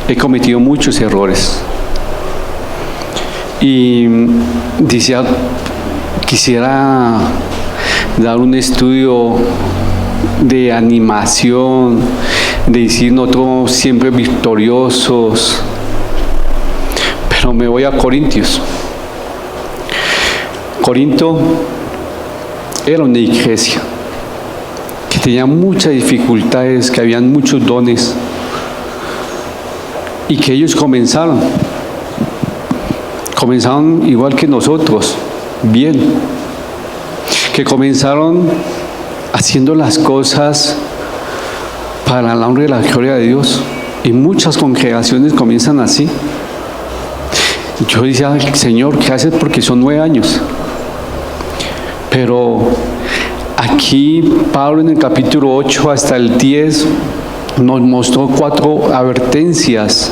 he cometido muchos errores. Y decía, quisiera dar un estudio de animación, de decir nosotros siempre victoriosos, pero me voy a Corintios. Corinto era una iglesia que tenía muchas dificultades, que habían muchos dones, y que ellos comenzaron igual que nosotros, bien, que comenzaron haciendo las cosas para la honra y la gloria de Dios, y muchas congregaciones comienzan así. Yo decía, Señor, ¿qué haces? Porque son 9 años. Pero aquí Pablo en el capítulo 8 hasta el 10 nos mostró 4 advertencias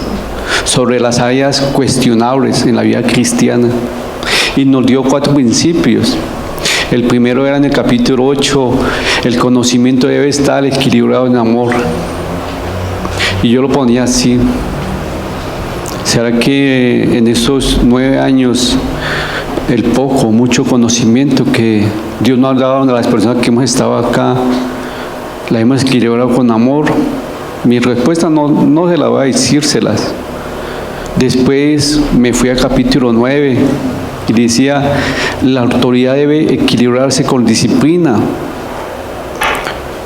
sobre las áreas cuestionables en la vida cristiana y nos dio 4 principios. El primero era en el capítulo 8, el conocimiento debe estar equilibrado en amor. Y yo lo ponía así. ¿Será que en estos 9 años el mucho conocimiento que Dios nos ha dado a las personas que hemos estado acá, la hemos equilibrado con amor? Mi respuesta no se la voy a decírselas. Después me fui al capítulo 9 y decía, la autoridad debe equilibrarse con disciplina.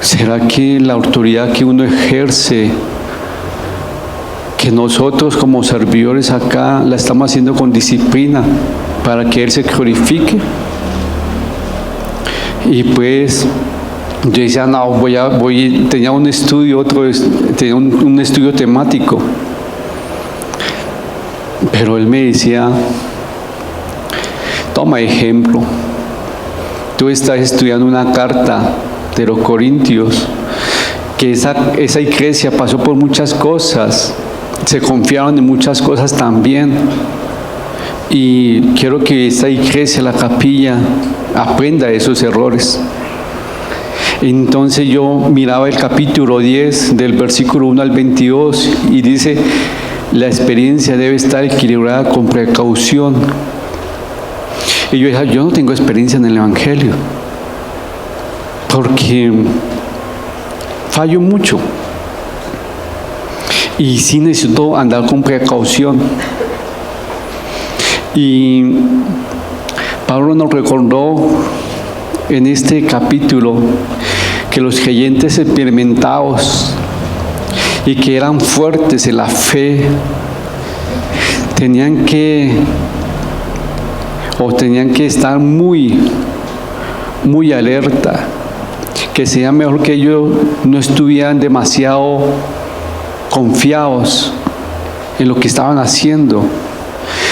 ¿Será que la autoridad que uno ejerce, que nosotros como servidores acá la estamos haciendo con disciplina para que Él se glorifique? Y pues yo decía, no, tenía un estudio, tenía un estudio temático, pero él me decía, toma ejemplo, tú estás estudiando una carta de los Corintios, que esa iglesia pasó por muchas cosas, se confiaron en muchas cosas también, y quiero que esta iglesia, la capilla, aprenda de esos errores. Entonces yo miraba el capítulo 10 del versículo 1 al 22 y dice, la experiencia debe estar equilibrada con precaución. Y yo decía, yo no tengo experiencia en el Evangelio, porque fallo mucho y sí necesito andar con precaución. Y Pablo nos recordó en este capítulo que los creyentes experimentados y que eran fuertes en la fe tenían que estar muy alerta, que sería mejor que ellos no estuvieran demasiado confiados en lo que estaban haciendo,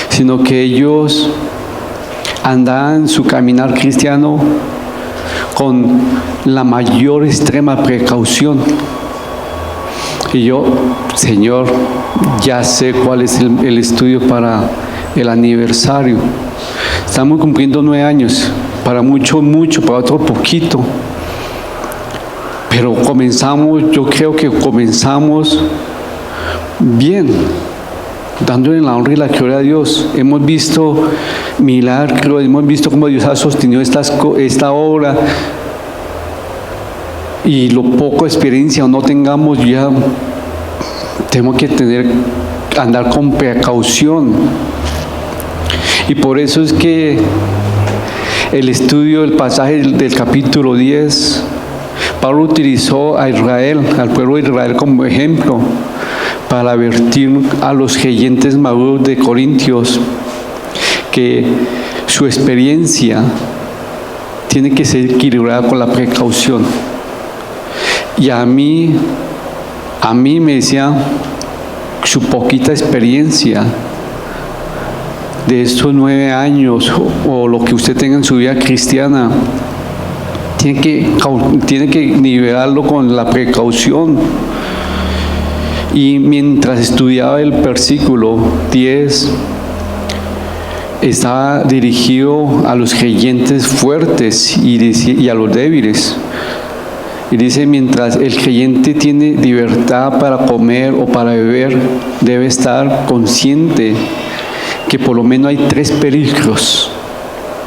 sino que ellos andaban su caminar cristiano con la mayor extrema precaución. Y yo, Señor, ya sé cuál es el estudio para el aniversario. Estamos cumpliendo 9 años, para mucho, para otro poquito. Pero yo creo que comenzamos bien, dándole la honra y la gloria a Dios. Hemos visto milagros, hemos visto cómo Dios ha sostenido esta obra, y lo poco experiencia o no tengamos, ya tenemos que andar con precaución. Y por eso es que el estudio del pasaje del capítulo 10, Pablo utilizó a Israel, al pueblo de Israel como ejemplo, para advertir a los creyentes maduros de Corintios que su experiencia tiene que ser equilibrada con la precaución. Y a mí me decía, su poquita experiencia de estos 9 años o lo que usted tenga en su vida cristiana, tiene que nivelarlo con la precaución. Y mientras estudiaba el versículo 10, estaba dirigido a los creyentes fuertes y a los débiles. Y dice, mientras el creyente tiene libertad para comer o para beber, debe estar consciente que por lo menos hay 3 peligros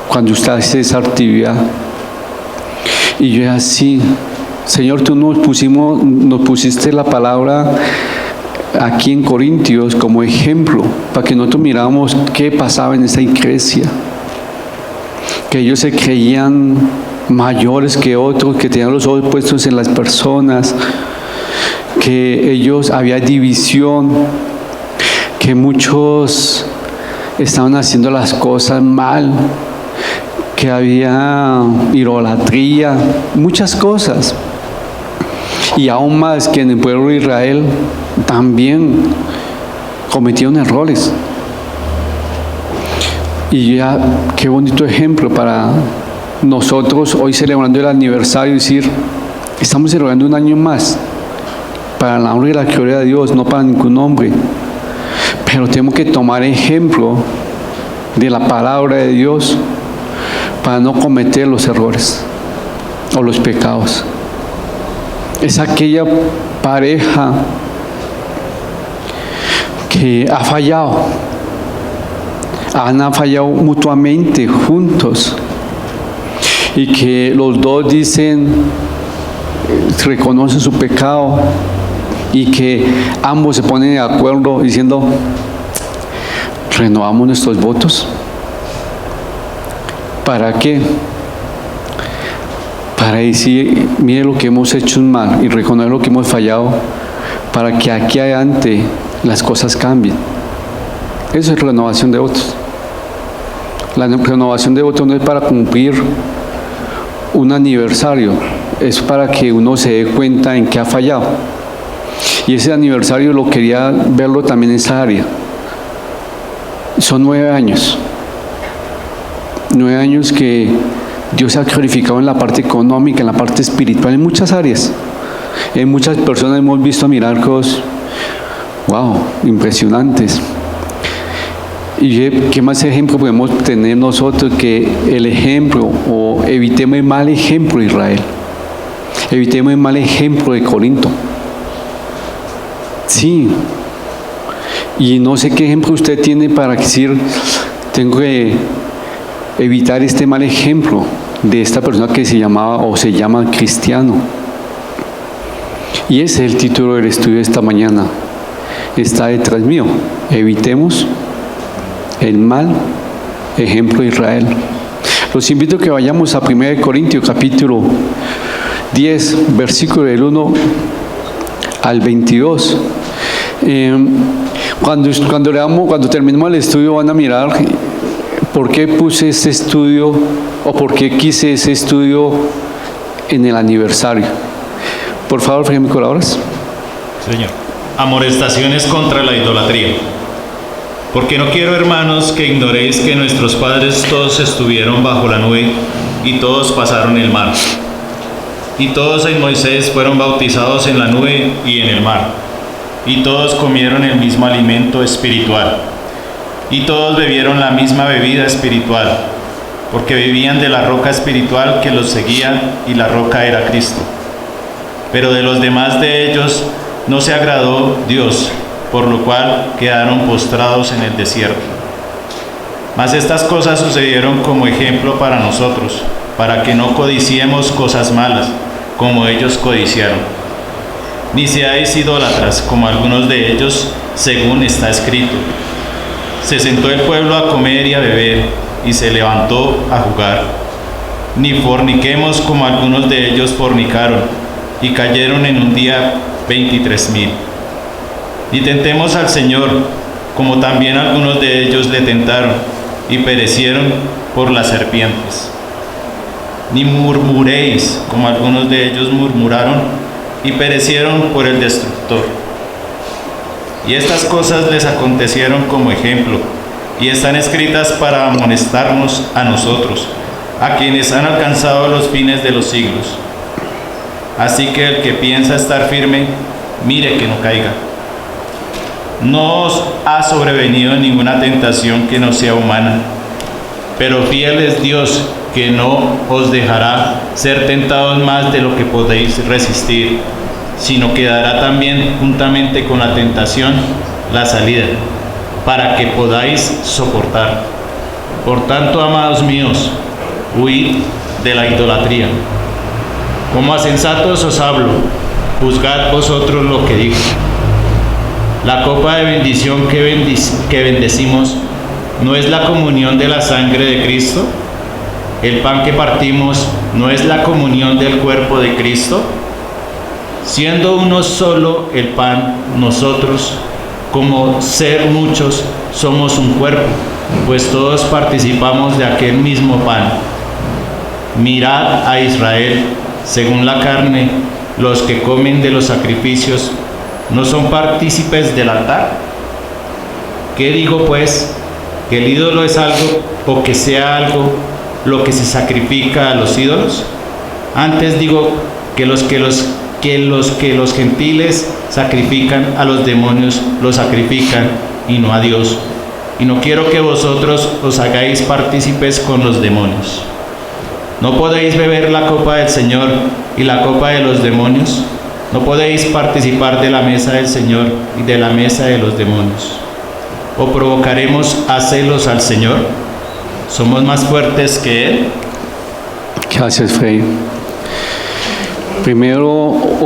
cuando usted hace esa actividad. Y yo así, Señor, tú nos pusiste la palabra aquí en Corintios como ejemplo, para que nosotros miráramos qué pasaba en esa iglesia. Que ellos se creían mayores que otros, que tenían los ojos puestos en las personas, que ellos había división, que muchos estaban haciendo las cosas mal, que había idolatría, muchas cosas. Y aún más que en el pueblo de Israel también cometieron errores. Y ya, qué bonito ejemplo para nosotros hoy celebrando el aniversario, decir, estamos celebrando un año más para la honra y la gloria de Dios, no para ningún hombre. Pero tenemos que tomar ejemplo de la palabra de Dios para no cometer los errores o los pecados. Es aquella pareja que ha fallado, han fallado mutuamente juntos, y que los dos dicen, reconocen su pecado, y que ambos se ponen de acuerdo diciendo, renovamos nuestros votos. ¿Para qué? Para decir, mire lo que hemos hecho mal y reconocer lo que hemos fallado, para que aquí adelante las cosas cambien. Eso es renovación de votos. La renovación de votos no es para cumplir un aniversario, es para que uno se dé cuenta en qué ha fallado. Y ese aniversario lo quería verlo también en esa área. Son 9 años. 9 años que Dios se ha glorificado en la parte económica, en la parte espiritual, en muchas áreas. En muchas personas hemos visto milagros, wow, impresionantes. ¿Y qué más ejemplo podemos tener nosotros que el ejemplo, o evitemos el mal ejemplo de Israel? Evitemos el mal ejemplo de Corinto. Sí. Y no sé qué ejemplo usted tiene para decir, tengo que evitar este mal ejemplo de esta persona que se llamaba o se llama cristiano. Y ese es el título del estudio de esta mañana. Está detrás mío. Evitemos el mal ejemplo de Israel. Los invito a que vayamos a 1 Corintios capítulo 10, versículo del 1 al 22. Cuando terminemos el estudio van a mirar por qué puse este estudio o por qué quise ese estudio en el aniversario. Por favor, fíjenme colaboras. Señor. Amonestaciones contra la idolatría. Porque no quiero, hermanos, que ignoréis que nuestros padres todos estuvieron bajo la nube y todos pasaron el mar. Y todos en Moisés fueron bautizados en la nube y en el mar. Y todos comieron el mismo alimento espiritual. Y todos bebieron la misma bebida espiritual, porque bebían de la roca espiritual que los seguía, y la roca era Cristo. Pero de los demás de ellos no se agradó Dios, por lo cual quedaron postrados en el desierto. Mas estas cosas sucedieron como ejemplo para nosotros, para que no codiciemos cosas malas, como ellos codiciaron. Ni seáis idólatras, como algunos de ellos, según está escrito. Se sentó el pueblo a comer y a beber, y se levantó a jugar. Ni forniquemos, como algunos de ellos fornicaron, y cayeron en un día 23,000. Ni tentemos al Señor, como también algunos de ellos le tentaron, y perecieron por las serpientes. Ni murmuréis, como algunos de ellos murmuraron, y perecieron por el destructor. Y estas cosas les acontecieron como ejemplo, y están escritas para amonestarnos a nosotros, a quienes han alcanzado los fines de los siglos. Así que el que piensa estar firme, mire que no caiga. No os ha sobrevenido ninguna tentación que no sea humana, pero fiel es Dios, que no os dejará ser tentados más de lo que podéis resistir, sino que dará también, juntamente con la tentación, la salida, para que podáis soportar. Por tanto, amados míos, huid de la idolatría. Como a sensatos os hablo, juzgad vosotros lo que digo. La copa de bendición que bendecimos, ¿no es la comunión de la sangre de Cristo? ¿El pan que partimos no es la comunión del cuerpo de Cristo? Siendo uno solo el pan, nosotros, como ser muchos, somos un cuerpo, pues todos participamos de aquel mismo pan. Mirad a Israel, según la carne, los que comen de los sacrificios, ¿no son partícipes del altar? ¿Qué digo pues? ¿Que el ídolo es algo o que sea algo lo que se sacrifica a los ídolos? Antes digo que los gentiles sacrifican a los demonios, los sacrifican y no a Dios. Y no quiero que vosotros os hagáis partícipes con los demonios. ¿No podéis beber la copa del Señor y la copa de los demonios? ¿No podéis participar de la mesa del Señor y de la mesa de los demonios? ¿O provocaremos a celos al Señor? ¿Somos más fuertes que Él? Gracias, Frei.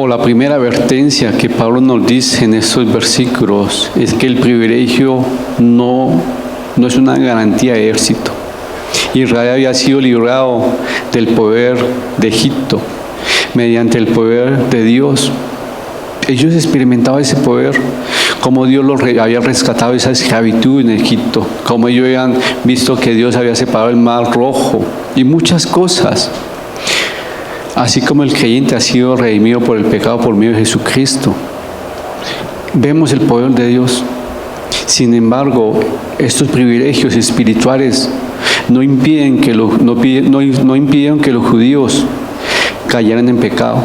La primera advertencia que Pablo nos dice en estos versículos es que el privilegio no es una garantía de éxito. Israel había sido librado del poder de Egipto mediante el poder de Dios. Ellos experimentaban ese poder, como Dios los había rescatado de esa esclavitud en Egipto, como ellos habían visto que Dios había separado el mar rojo y muchas cosas. Así como el creyente ha sido redimido por el pecado por medio de Jesucristo. Vemos el poder de Dios. Sin embargo, estos privilegios espirituales no impidieron que los judíos cayeran en pecado.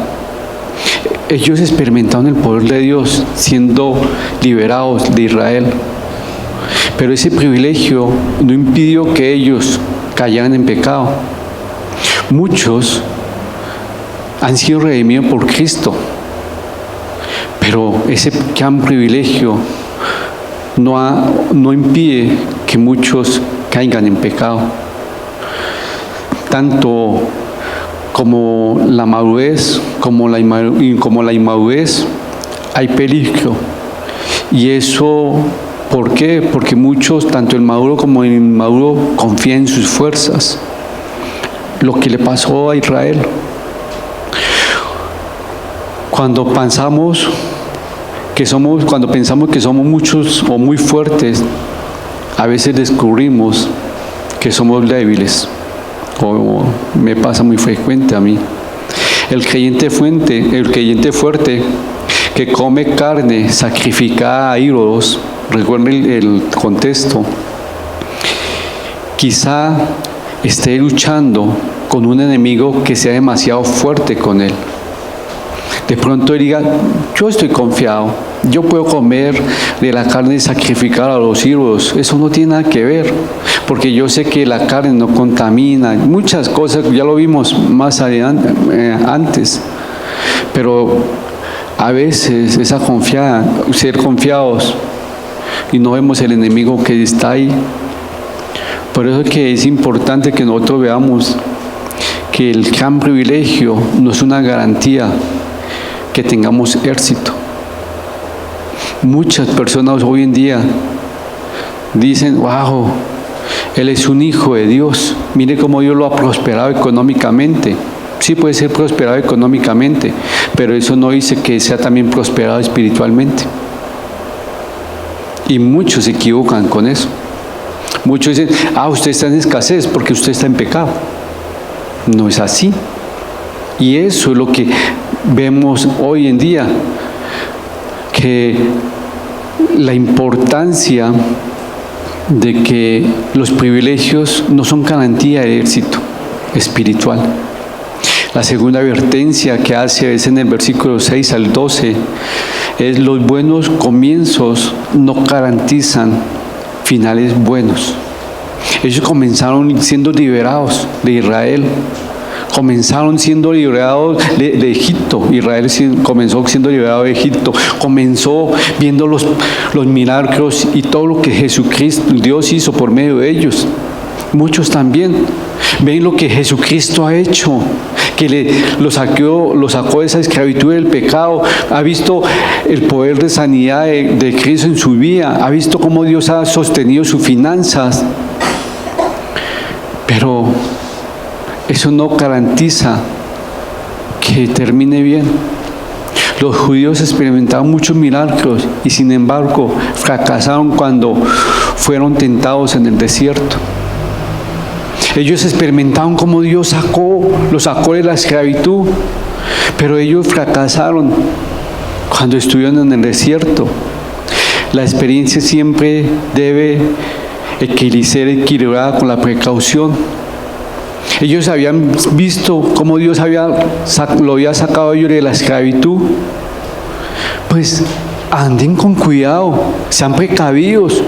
Ellos experimentaron el poder de Dios siendo liberados de Israel. Pero ese privilegio no impidió que ellos cayeran en pecado. Muchos han sido redimidos por Cristo, pero ese gran privilegio no impide que muchos caigan en pecado. Tanto como la madurez, como la inmadurez, hay peligro. Y eso, ¿por qué? Porque muchos, tanto el maduro como el inmaduro, confían en sus fuerzas. Lo que le pasó a Israel. Cuando pensamos que somos muchos o muy fuertes, a veces descubrimos que somos débiles, como me pasa muy frecuente a mí. El creyente fuerte que come carne sacrificada a ídolos, recuerden el contexto, quizá esté luchando con un enemigo que sea demasiado fuerte con él. De pronto él diga, yo estoy confiado, yo puedo comer de la carne sacrificada a los ídolos, eso no tiene nada que ver, porque yo sé que la carne no contamina, muchas cosas, ya lo vimos más adelante, antes, pero a veces esa ser confiados y no vemos el enemigo que está ahí. Por eso es que es importante que nosotros veamos que el gran privilegio no es una garantía que tengamos éxito. Muchas personas hoy en día dicen, wow, él es un hijo de Dios, mire cómo Dios lo ha prosperado económicamente. Sí puede ser prosperado económicamente, pero eso no dice que sea también prosperado espiritualmente. Y muchos se equivocan con eso. Muchos dicen, usted está en escasez porque usted está en pecado. No es así. Y eso es lo que vemos hoy en día, que la importancia de que los privilegios no son garantía de éxito espiritual. La segunda advertencia que hace es en el versículo 6 al 12, es los buenos comienzos no garantizan finales buenos. Ellos comenzaron siendo liberados de Israel. Comenzaron siendo liberados de Egipto. Israel comenzó siendo liberado de Egipto. Comenzó viendo los milagros y todo lo que Jesucristo, Dios hizo por medio de ellos. Muchos también ven lo que Jesucristo ha hecho, que lo sacó de esa esclavitud del pecado. Ha visto el poder de sanidad de Cristo en su vida. Ha visto cómo Dios ha sostenido sus finanzas. Pero eso no garantiza que termine bien. Los judíos experimentaron muchos milagros y sin embargo fracasaron cuando fueron tentados en el desierto. Ellos experimentaron cómo Dios los sacó de la esclavitud, pero ellos fracasaron cuando estuvieron en el desierto. La experiencia siempre debe ser equilibrada con la precaución. Ellos habían visto cómo Dios lo había sacado a ellos de la esclavitud. Pues anden con cuidado, sean precavidos.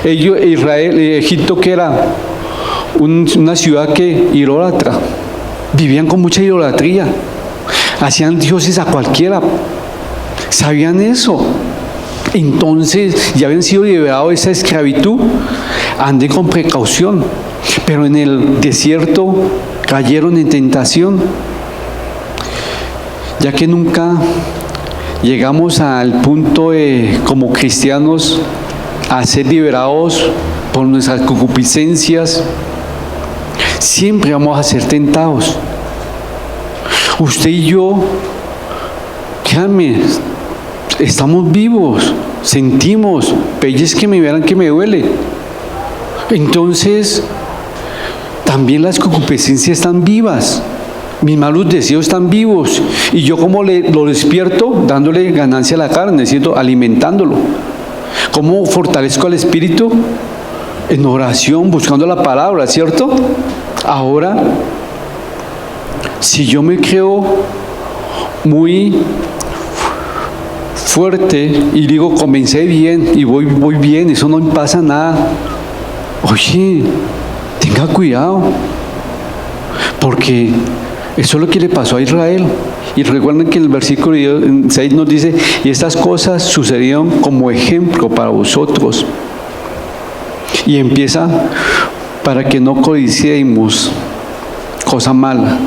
Egipto, que era una ciudad idólatra, vivían con mucha idolatría, hacían dioses a cualquiera, sabían eso. Entonces ya habían sido liberados de esa esclavitud. Anden con precaución. Pero en el desierto cayeron en tentación, ya que nunca llegamos al punto de, como cristianos, a ser liberados por nuestras concupiscencias. Siempre vamos a ser tentados. Usted y yo, créanme, estamos vivos, sentimos, pellizqueme, verán que me duele. Entonces, también las concupiscencias están vivas, mis malos deseos están vivos, y yo como lo despierto, dándole ganancia a la carne, ¿cierto? Alimentándolo. ¿Cómo fortalezco al espíritu? En oración, buscando la palabra, ¿cierto? Ahora, si yo me creo muy fuerte y digo, comencé bien y voy bien, eso no me pasa nada. Oye, tenga cuidado, porque eso es lo que le pasó a Israel. Y recuerden que en el versículo 6 nos dice, y estas cosas sucedieron como ejemplo para vosotros. Y empieza, para que no codiciemos cosa mala.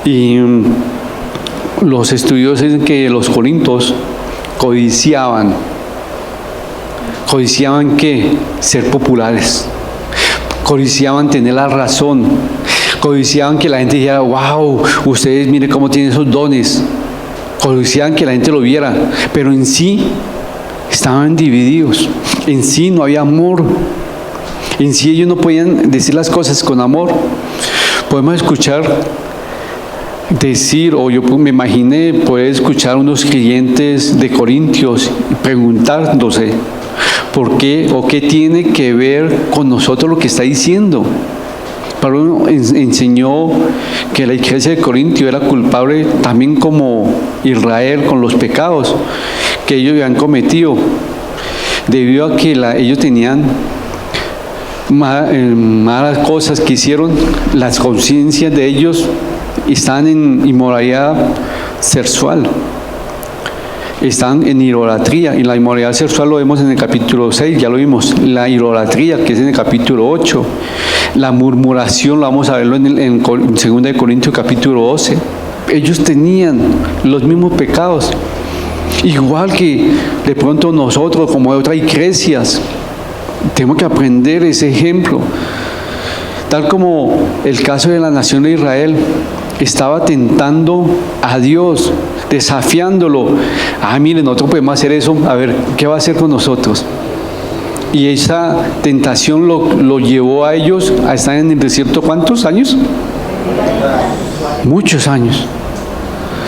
Y los estudiosos dicen que los corintios codiciaban ¿qué? Ser populares. Codiciaban tener la razón. Codiciaban que la gente dijera, wow, ustedes miren cómo tienen esos dones. Codiciaban que la gente lo viera, pero en sí estaban divididos. En sí no había amor. En sí ellos no podían decir las cosas con amor. Podemos escuchar decir, o yo me imaginé poder escuchar unos creyentes de Corintios preguntándose, ¿por qué o qué tiene que ver con nosotros lo que está diciendo? Pablo enseñó que la iglesia de Corintio era culpable también como Israel con los pecados que ellos habían cometido, debido a que ellos tenían malas cosas que hicieron. Las conciencias de ellos están en inmoralidad sexual, están en idolatría, y la inmoralidad sexual lo vemos en el capítulo 6, ya lo vimos. La idolatría, que es en el capítulo 8, la murmuración, lo vamos a verlo en 2 Corintios capítulo 12. Ellos tenían los mismos pecados, igual que de pronto nosotros, como de otras iglesias. Tenemos que aprender ese ejemplo, tal como el caso de la nación de Israel. Estaba tentando a Dios, desafiándolo. Miren, nosotros podemos hacer eso, a ver, ¿qué va a hacer con nosotros? Y esa tentación lo llevó a ellos a estar en el desierto, ¿cuántos años? Muchos años.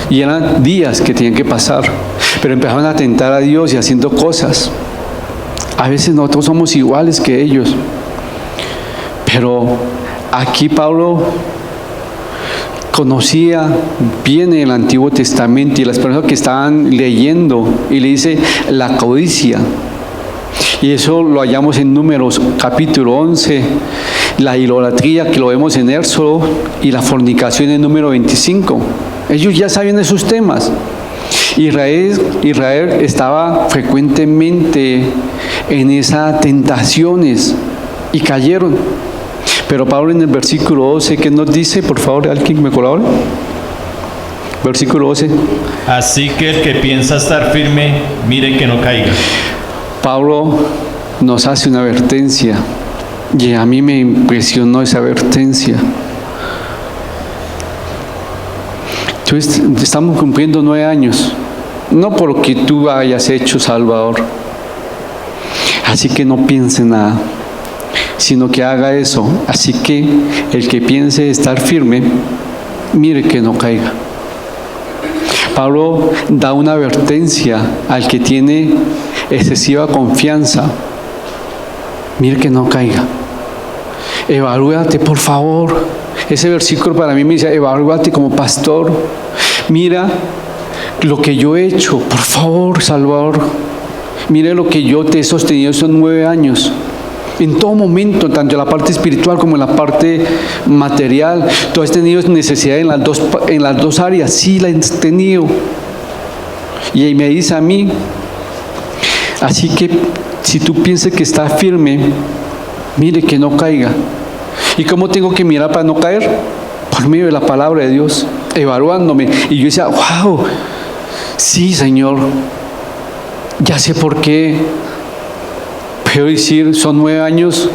Y eran días que tenían que pasar, pero empezaron a tentar a Dios y haciendo cosas. A veces nosotros somos iguales que ellos, pero aquí Pablo conocía bien el Antiguo Testamento y las personas que estaban leyendo, y le dice la codicia. Y eso lo hallamos en Números capítulo 11, la idolatría que lo vemos en Éxodo y la fornicación en número 25. Ellos ya sabían esos temas. Israel estaba frecuentemente en esas tentaciones y cayeron. Pero Pablo en el versículo 12, ¿qué nos dice? Por favor, ¿alguien me colabora? Versículo 12. Así que el que piensa estar firme, mire que no caiga. Pablo nos hace una advertencia y a mí me impresionó esa advertencia. Entonces, estamos cumpliendo 9 años, no por lo que tú hayas hecho, Salvador. Así que no piense nada, sino que haga eso. Así que el que piense estar firme, mire que no caiga. Pablo da una advertencia al que tiene excesiva confianza. Mire que no caiga. Evalúate, por favor. Ese versículo para mí me dice, evalúate como pastor. Mira lo que yo he hecho, por favor, Salvador. Mire lo que yo te he sostenido estos 9 años. En todo momento, tanto en la parte espiritual como en la parte material, tú has tenido necesidad en las dos áreas. Sí, la has tenido. Y ahí me dice a mí, así que si tú piensas que está firme, mire que no caiga. ¿Y cómo tengo que mirar para no caer? Por medio de la palabra de Dios, evaluándome. Y yo decía, wow, sí, Señor, ya sé por qué. Pero decir, son 9 años,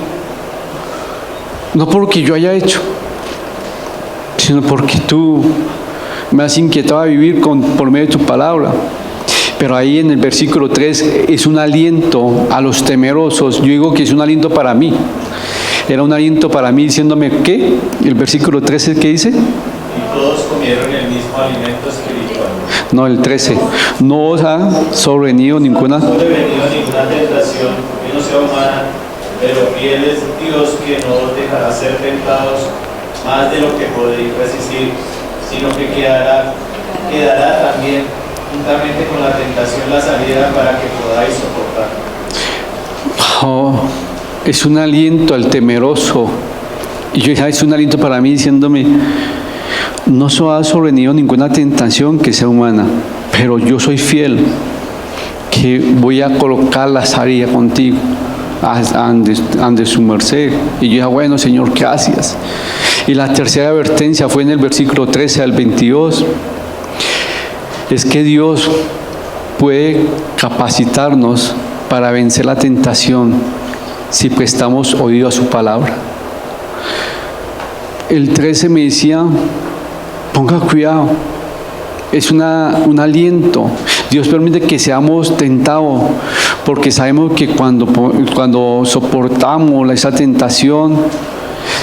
no por lo que yo haya hecho, sino porque tú me has inquietado a vivir por medio de tu palabra. Pero ahí en el versículo 3 es un aliento a los temerosos. Yo digo que es un aliento para mí. Era un aliento para mí diciéndome, ¿qué? El versículo 13, ¿qué dice? Y todos comieron el mismo alimento espiritual. No, el 13. No os ha sobrevenido ninguna tentación que no sea humana, pero fiel es Dios que no os dejará ser tentados más de lo que podéis resistir, sino que quedará también juntamente con la tentación la salida para que podáis soportar. Oh, es un aliento al temeroso. Y yo dije, es un aliento para mí diciéndome, no se ha sobrevenido ninguna tentación que sea humana, pero yo soy fiel, que voy a colocar la salida contigo ante su merced. Y yo dije, bueno, Señor, gracias. Y la tercera advertencia fue en el versículo 13 al 22. Es que Dios puede capacitarnos para vencer la tentación si prestamos oído a su palabra. El 13 me decía, ponga cuidado, es un aliento. Dios permite que seamos tentados, porque sabemos que cuando soportamos esa tentación,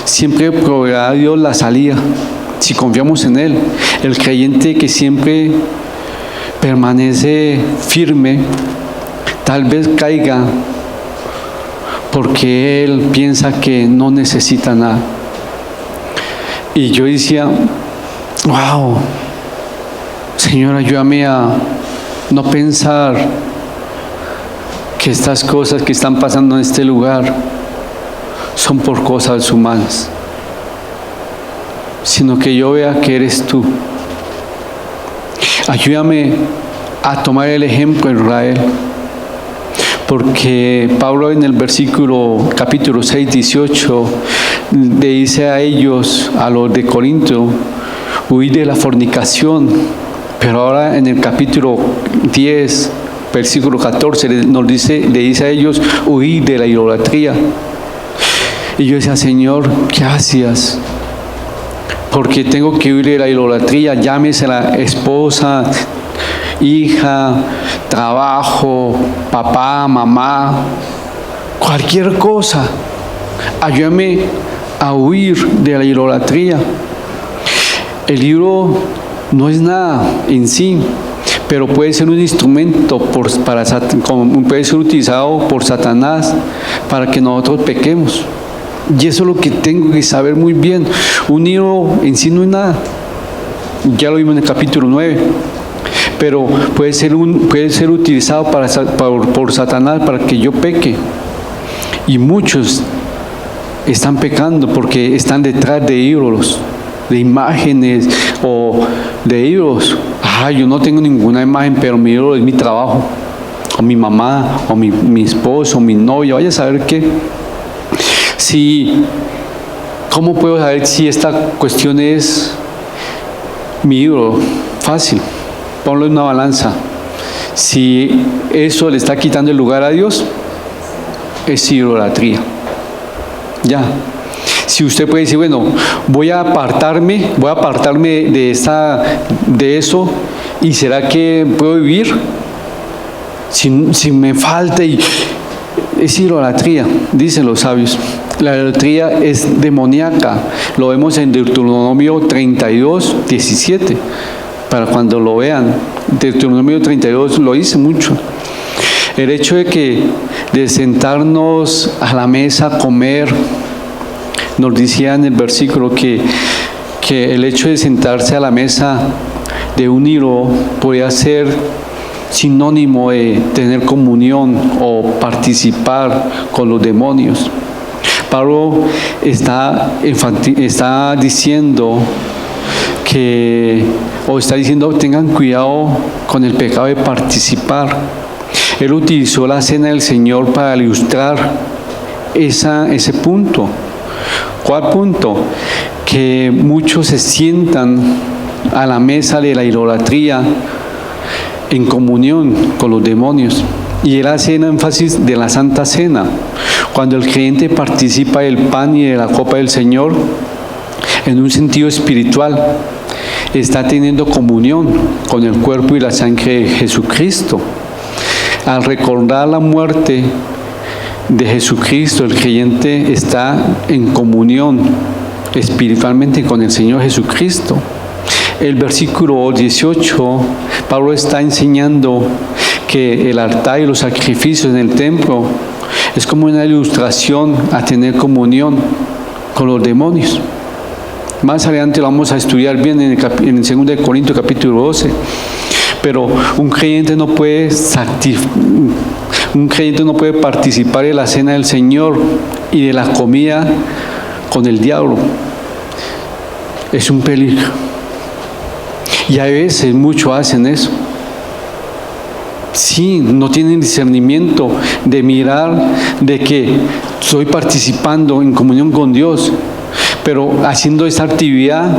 siempre proveerá Dios la salida, si confiamos en Él. El creyente que siempre permanece firme, tal vez caiga porque él piensa que no necesita nada. Y yo decía, wow, Señor, ayúdame a no pensar que estas cosas que están pasando en este lugar son por cosas humanas, sino que yo vea que eres tú. Ayúdame a tomar el ejemplo de Israel, porque Pablo en el capítulo 6, 18, le dice a ellos, a los de Corinto, huid de la fornicación. Pero ahora en el capítulo 10, versículo 14, le dice a ellos, huid de la idolatría. Y yo decía, Señor, gracias, porque tengo que huir de la idolatría, llámese la esposa, hija, trabajo, papá, mamá, cualquier cosa. Ayúdame a huir de la idolatría. El libro no es nada en sí, pero puede ser un instrumento puede ser utilizado por Satanás para que nosotros pequemos. Y eso es lo que tengo que saber muy bien. Un libro en sí no es nada. Ya lo vimos en el capítulo 9. pero puede ser utilizado por Satanás para que yo peque. Y muchos están pecando porque están detrás de ídolos, de imágenes o de ídolos. Yo no tengo ninguna imagen, pero mi ídolo es mi trabajo, o mi mamá, o mi esposo, o mi novia. Vaya a saber qué. ¿Cómo puedo saber si esta cuestión es mi ídolo? Fácil, ponlo en una balanza. Si eso le está quitando el lugar a Dios, es idolatría. Ya. Si usted puede decir, bueno, voy a apartarme de eso, y ¿será que puedo vivir? Si me falta, es idolatría, dicen los sabios. La idolatría es demoníaca. Lo vemos en Deuteronomio 32, 17. Para cuando lo vean, Deuteronomio 32 lo dice mucho. El hecho de sentarnos a la mesa a comer, nos decía en el versículo que el hecho de sentarse a la mesa de un ídolo podía ser sinónimo de tener comunión o participar con los demonios. Pablo está diciendo tengan cuidado con el pecado de participar. Él utilizó la cena del Señor para ilustrar ese punto. ¿Cuál punto? Que muchos se sientan a la mesa de la idolatría en comunión con los demonios. Y él hace énfasis de la Santa Cena. Cuando el creyente participa del pan y de la copa del Señor, en un sentido espiritual, está teniendo comunión con el cuerpo y la sangre de Jesucristo. Al recordar la muerte de Jesucristo, el creyente está en comunión espiritualmente con el Señor Jesucristo. El versículo 18, Pablo está enseñando que el altar y los sacrificios en el templo es como una ilustración a tener comunión con los demonios. Más adelante lo vamos a estudiar bien en 2 Corintios capítulo 12. Pero un creyente no puede participar de la cena del Señor y de la comida con el diablo. Es un peligro. Y a veces muchos hacen eso. Sí, no tienen discernimiento de mirar de que estoy participando en comunión con Dios, pero haciendo esta actividad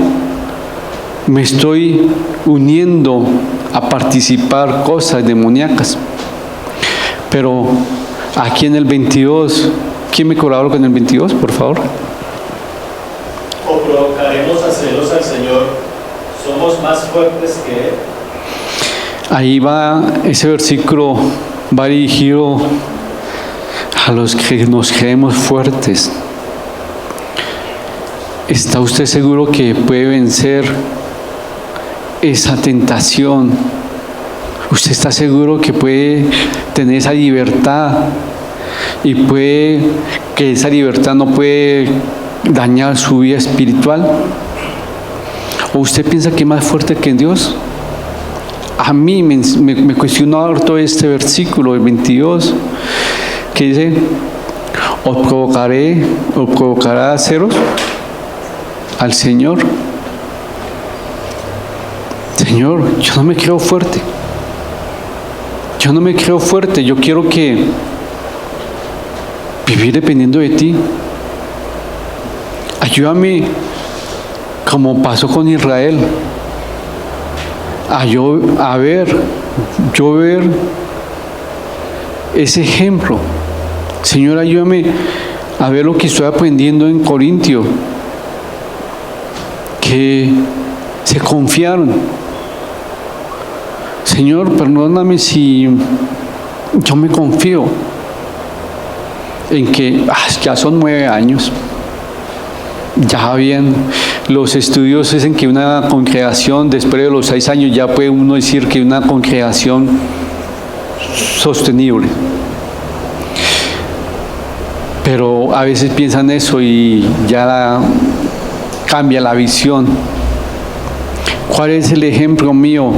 me estoy uniendo a participar cosas demoníacas. Pero aquí en el 22, ¿quién me colabora con el 22, por favor? ¿O provocaremos a celos al Señor? ¿Somos más fuertes que Él? Ahí va, ese versículo va dirigido a los que nos creemos fuertes. ¿Está usted seguro que puede vencer esa tentación? ¿Usted está seguro que puede tener esa libertad y que esa libertad no puede dañar su vida espiritual? ¿O usted piensa que es más fuerte que Dios? A mí me cuestionó harto este versículo, el 22, que dice, os provocará a celos al Señor. Señor, yo no me creo fuerte. Yo quiero vivir dependiendo de ti. Ayúdame, como pasó con Israel, a ver ese ejemplo. Señor, ayúdame a ver lo que estoy aprendiendo en Corintio, que se confiaron. Señor, perdóname si yo me confío en que ya son 9 años. Ya bien, los estudios dicen que una congregación después de los 6 años ya puede uno decir que una congregación sostenible. Pero a veces piensan eso y ya cambia la visión. ¿Cuál es el ejemplo mío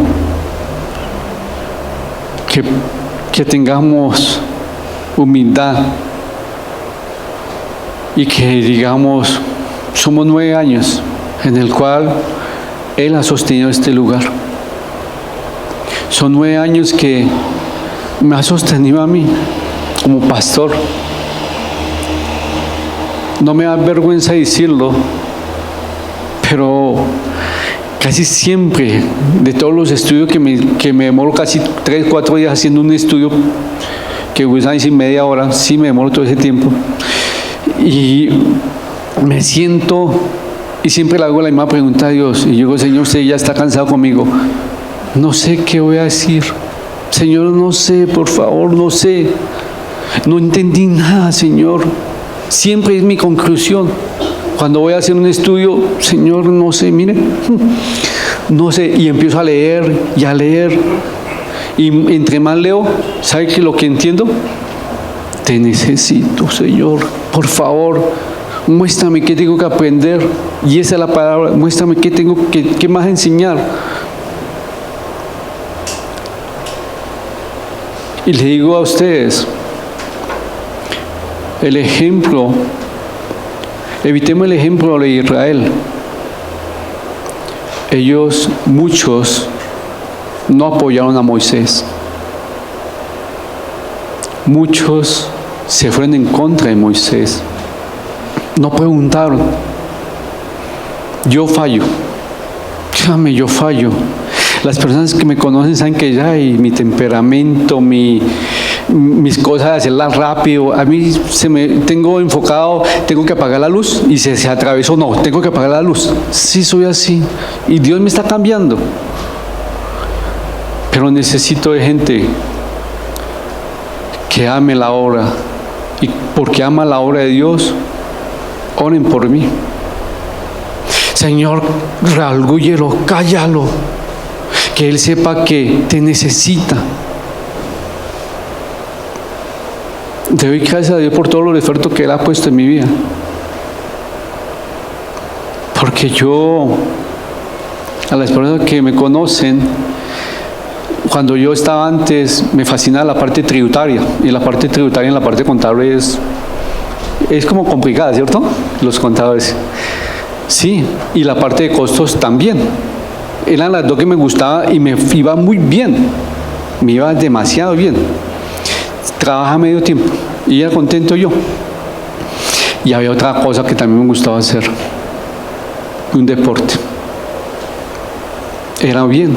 que tengamos humildad y que digamos, somos 9 años en el cual Él ha sostenido este lugar. Son 9 años que me ha sostenido a mí como pastor. No me da vergüenza decirlo, pero casi siempre, de todos los estudios que me demoro casi 3, 4 días haciendo un estudio, que voy a decir media hora, sí me demoro todo ese tiempo, y me siento y siempre le hago la misma pregunta a Dios, y yo digo, Señor, usted ya está cansado conmigo, no sé qué voy a decir, Señor, no sé, por favor, no sé, no entendí nada, Señor. Siempre es mi conclusión. Cuando voy a hacer un estudio, Señor, no sé, mire, no sé, y empiezo a leer y a leer. Y entre más leo, ¿sabe qué lo que entiendo? Te necesito, Señor, por favor, muéstrame qué tengo que aprender. Y esa es la palabra, muéstrame qué más enseñar. Y le digo a ustedes, el ejemplo, evitemos el ejemplo de Israel. Ellos, muchos, no apoyaron a Moisés. Muchos se fueron en contra de Moisés. No preguntaron. Yo fallo. Créame, yo fallo. Las personas que me conocen saben que ya y mi temperamento, mis cosas de hacerlas rápido, a mí tengo enfocado, tengo que apagar la luz y se atravesó, no, tengo que apagar la luz. Sí, soy así y Dios me está cambiando, pero necesito de gente que ame la obra, y porque ama la obra de Dios, oren por mí. Señor, ralgúyelo, cállalo, que Él sepa que te necesita. Te doy gracias a Dios por todos los esfuerzos que Él ha puesto en mi vida. Porque a las personas que me conocen, cuando yo estaba antes, me fascinaba la parte tributaria. Y la parte tributaria en la parte contable es como complicada, ¿cierto? Los contadores. Sí, y la parte de costos también. Eran las dos que me gustaban y me iba muy bien. Me iba demasiado bien. Trabaja medio tiempo y ya contento yo. Y había otra cosa que también me gustaba hacer, un deporte. Era bien.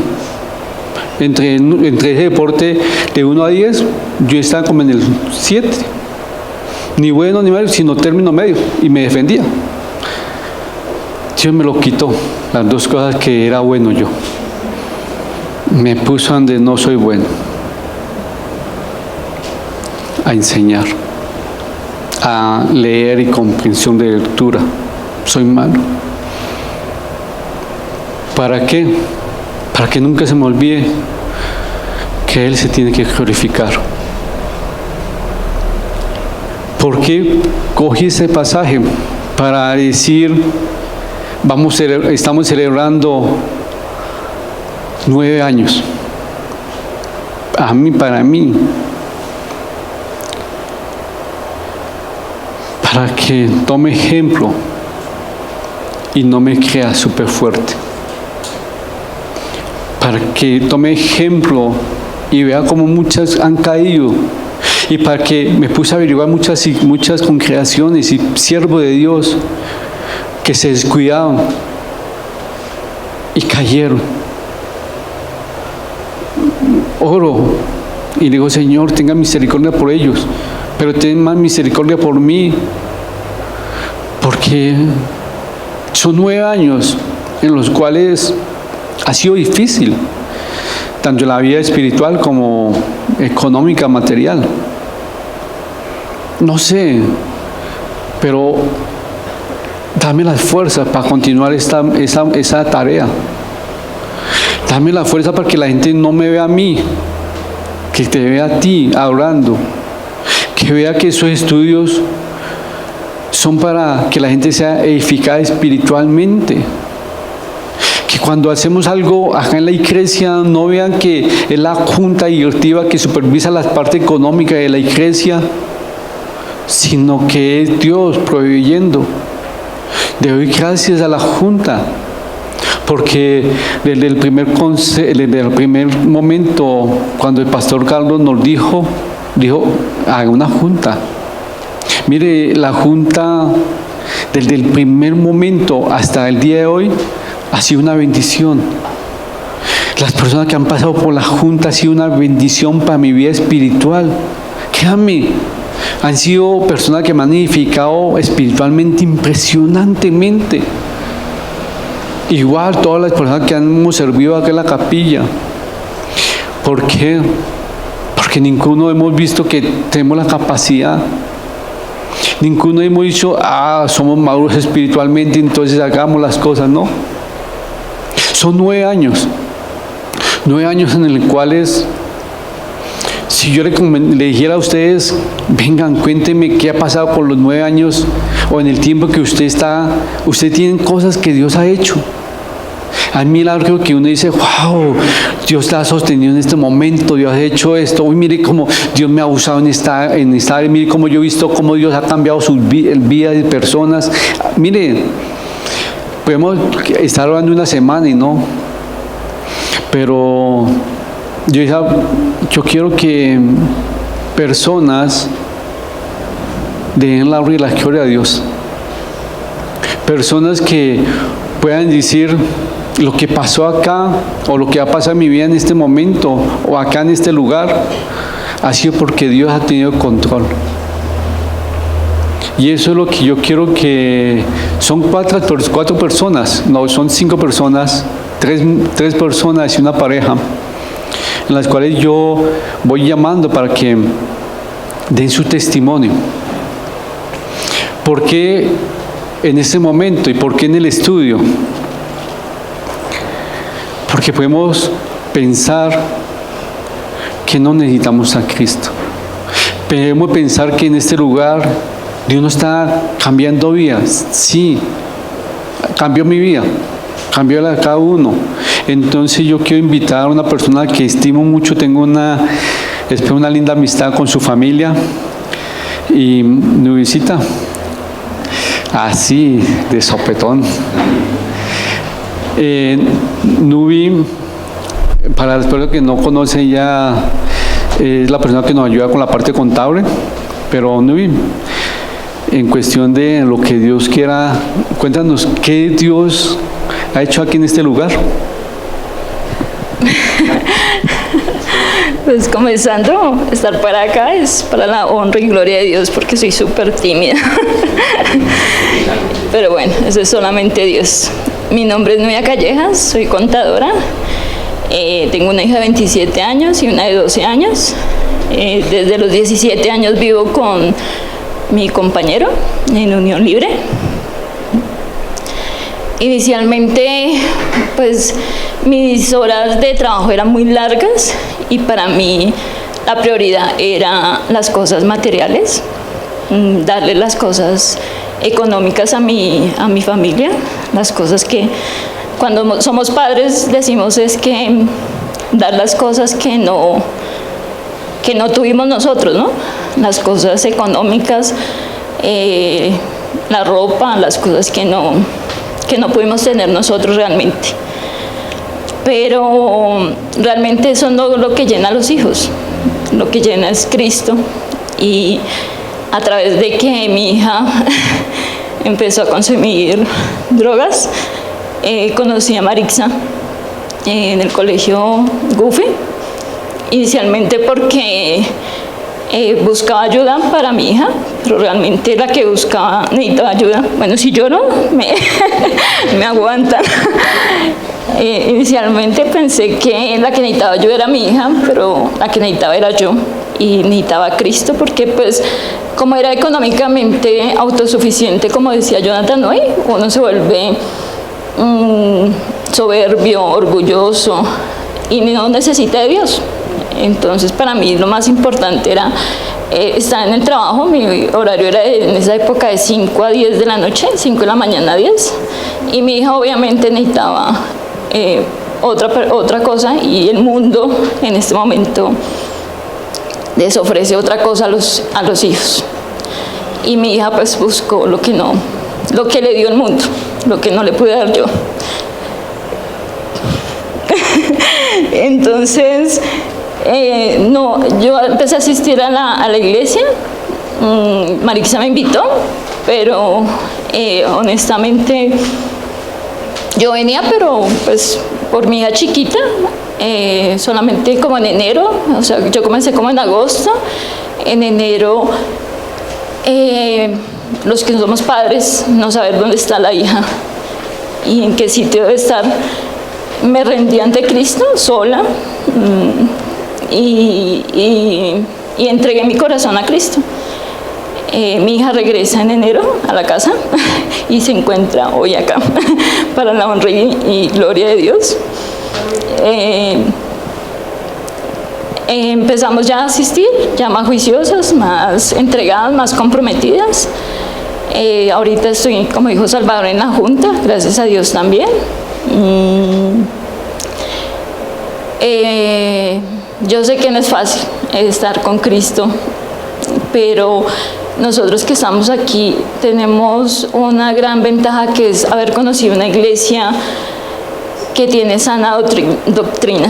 Entre ese deporte de 1 a 10, yo estaba como en el 7. Ni bueno ni malo, sino término medio. Y me defendía. Dios me lo quitó, las dos cosas que era bueno yo. Me puso donde no soy bueno. A enseñar, a leer y comprensión de lectura. Soy malo. ¿Para qué? Para que nunca se me olvide que Él se tiene que glorificar. ¿Por qué cogí ese pasaje? Para decir, estamos celebrando 9 años. Para mí, para que tome ejemplo y no me crea súper fuerte, para que tome ejemplo y vea cómo muchas han caído, y para que me puse a averiguar muchas congregaciones y siervos de Dios que se descuidaron y cayeron. Oro y digo, Señor, tenga misericordia por ellos, pero ten más misericordia por mí, porque son 9 años en los cuales ha sido difícil, tanto en la vida espiritual como económica, material. No sé, pero dame las fuerzas para continuar esa tarea. Dame la fuerza para que la gente no me vea a mí, que te vea a ti hablando, que vea que esos estudios son para que la gente sea edificada espiritualmente, que cuando hacemos algo acá en la iglesia no vean que es la junta directiva que supervisa la parte económica de la iglesia, sino que es Dios proveyendo. Le doy gracias a la junta, porque desde el primer momento, cuando el pastor Carlos nos dijo, haga una junta. Mire, la junta, desde el primer momento hasta el día de hoy, ha sido una bendición. Las personas que han pasado por la junta ha sido una bendición para mi vida espiritual. Créanme, han sido personas que me han edificado espiritualmente impresionantemente. Igual todas las personas que hemos servido acá en la capilla. ¿Por qué? Porque ninguno hemos visto que tenemos la capacidad. Ninguno hemos dicho, somos maduros espiritualmente, entonces hagamos las cosas, no. Son 9 años. 9 años en los cuales, si yo le dijera a ustedes, vengan, cuéntenme qué ha pasado con los 9 años o en el tiempo que usted tiene cosas que Dios ha hecho. Hay milagros que uno dice, wow, Dios te ha sostenido en este momento, Dios ha hecho esto. Uy, mire cómo Dios me ha usado en esta área, mire cómo yo he visto cómo Dios ha cambiado el vida de personas. Mire, podemos estar hablando una semana y no, pero yo quiero que personas den la gloria y la gloria a Dios. Personas que puedan decir, lo que pasó acá o lo que ha pasado en mi vida en este momento o acá en este lugar ha sido porque Dios ha tenido control. Y eso es lo que yo quiero que son 4 personas, no, son 5 personas, 3 personas y una pareja, en las cuales yo voy llamando para que den su testimonio. ¿Por qué en ese momento y por qué en el estudio? Porque podemos pensar que no necesitamos a Cristo. Podemos pensar que en este lugar Dios no está cambiando vidas. Sí, cambió mi vida, cambió la de cada uno. Entonces yo quiero invitar a una persona que estimo mucho, espero una linda amistad con su familia. Y me visita así, de sopetón. Nubi, para las personas que no conocen, ella es la persona que nos ayuda con la parte contable, pero Nubi, en cuestión de lo que Dios quiera, cuéntanos qué Dios ha hecho aquí en este lugar. Pues comenzando, estar para acá es para la honra y gloria de Dios, porque soy súper tímida. Pero bueno, eso es solamente Dios. Mi nombre es Nubia Callejas, soy contadora. Tengo una hija de 27 años y una de 12 años. Desde los 17 años vivo con mi compañero en unión libre. Inicialmente, pues mis horas de trabajo eran muy largas y para mí la prioridad era las cosas materiales, darle las cosas económicas a mi familia, las cosas que cuando somos padres decimos es que dar las cosas que no tuvimos nosotros, ¿no? Las cosas económicas, la ropa, las cosas que no pudimos tener nosotros realmente. Pero realmente eso no es lo que llena a los hijos, lo que llena es Cristo. Y a través de que mi hija empezó a consumir drogas, conocí a Marixa en el colegio Goofy, inicialmente porque buscaba ayuda para mi hija, pero realmente la que buscaba necesitaba ayuda. Bueno, si lloro, me aguantan. Inicialmente pensé que la que necesitaba ayuda era mi hija, pero la que necesitaba era yo, y necesitaba a Cristo, porque pues como era económicamente autosuficiente, como decía Jonathan hoy, uno se vuelve soberbio, orgulloso y no necesita de Dios. Entonces para mí lo más importante era estar en el trabajo. Mi horario era en esa época de 5 a 10 de la noche, 5 de la mañana a 10, y mi hija obviamente necesitaba otra cosa, y el mundo en este momento les ofrece otra cosa a los hijos. Y mi hija pues buscó lo que le dio el mundo, lo que no le pude dar yo. Entonces, yo empecé a asistir a la iglesia. Marisa me invitó, pero honestamente yo venía, pero pues por mi hija chiquita, solamente como en enero, o sea, yo comencé como en agosto. En enero, los que no somos padres, no saber dónde está la hija y en qué sitio debe estar, me rendí ante Cristo sola, y entregué mi corazón a Cristo. Mi hija regresa en enero a la casa y se encuentra hoy acá para la honra y gloria de Dios. Empezamos ya a asistir, ya más juiciosas, más entregadas, más comprometidas. Ahorita estoy, como dijo Salvador, en la junta, gracias a Dios también. Yo sé que no es fácil estar con Cristo, pero nosotros que estamos aquí tenemos una gran ventaja, que es haber conocido una iglesia que tiene sana doctrina,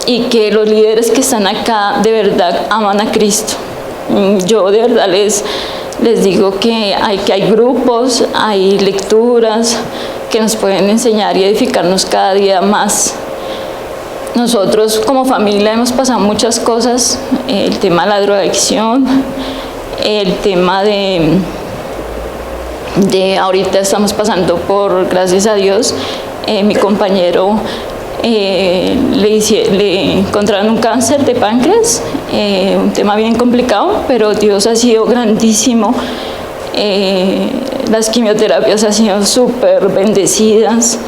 y que los líderes que están acá de verdad aman a Cristo. Yo de verdad les digo que hay grupos, hay lecturas que nos pueden enseñar y edificarnos cada día más. Nosotros como familia hemos pasado muchas cosas, el tema de la drogadicción, el tema de ahorita estamos pasando por, gracias a Dios, mi compañero le encontraron un cáncer de páncreas, un tema bien complicado, pero Dios ha sido grandísimo. Las quimioterapias han sido súper bendecidas.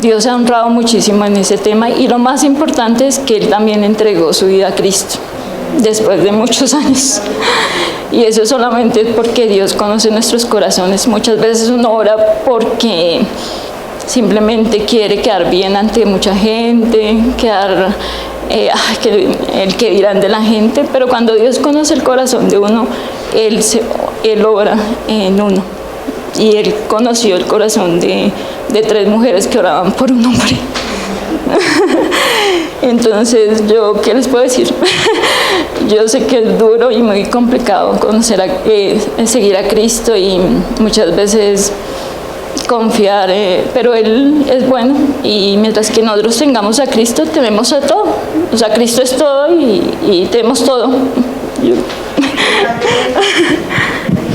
Dios ha honrado muchísimo en ese tema, y lo más importante es que Él también entregó su vida a Cristo después de muchos años, y eso solamente porque Dios conoce nuestros corazones. Muchas veces uno ora porque simplemente quiere quedar bien ante mucha gente, el que dirán de la gente, pero cuando Dios conoce el corazón de uno, Él obra en uno. Y Él conoció el corazón de 3 mujeres que oraban por un hombre. Entonces, ¿yo qué les puedo decir? Yo sé que es duro y muy complicado seguir a Cristo, y muchas veces confiar, pero Él es bueno, y mientras que nosotros tengamos a Cristo, tenemos a todo. O sea, Cristo es todo y tenemos todo.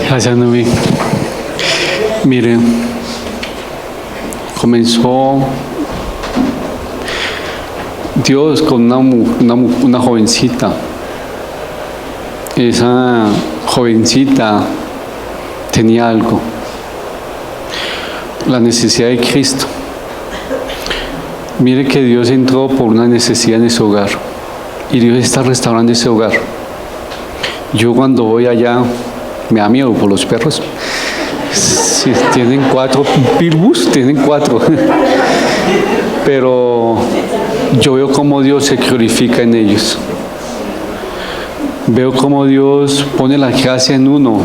Gracias, Noemí. Mire, comenzó Dios con una jovencita. Esa jovencita tenía algo, la necesidad de Cristo. Mire que Dios entró por una necesidad en ese hogar, y Dios está restaurando ese hogar. Yo cuando voy allá me da miedo por los perros. Sí, tienen 4 pitbulls, tienen 4. Pero yo veo cómo Dios se glorifica en ellos. Veo cómo Dios pone la gracia en uno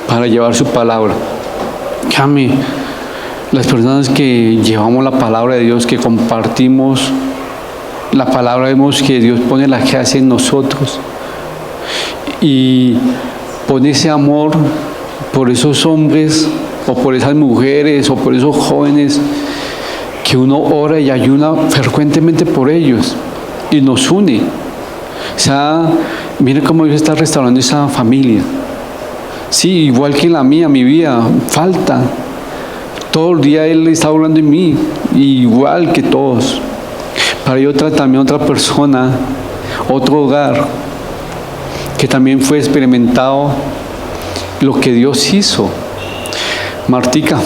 para llevar su palabra. Cami, las personas que llevamos la palabra de Dios, que compartimos la palabra, vemos que Dios pone la gracia en nosotros y pone ese amor por esos hombres o por esas mujeres o por esos jóvenes, que uno ora y ayuna frecuentemente por ellos y nos une. O sea, mire cómo Dios está restaurando esa familia. Sí, igual que en la mía, mi vida, falta. Todo el día Él está hablando en mí, igual que todos. Pero hay también otra persona, otro hogar, que también fue experimentado lo que Dios hizo. Martica,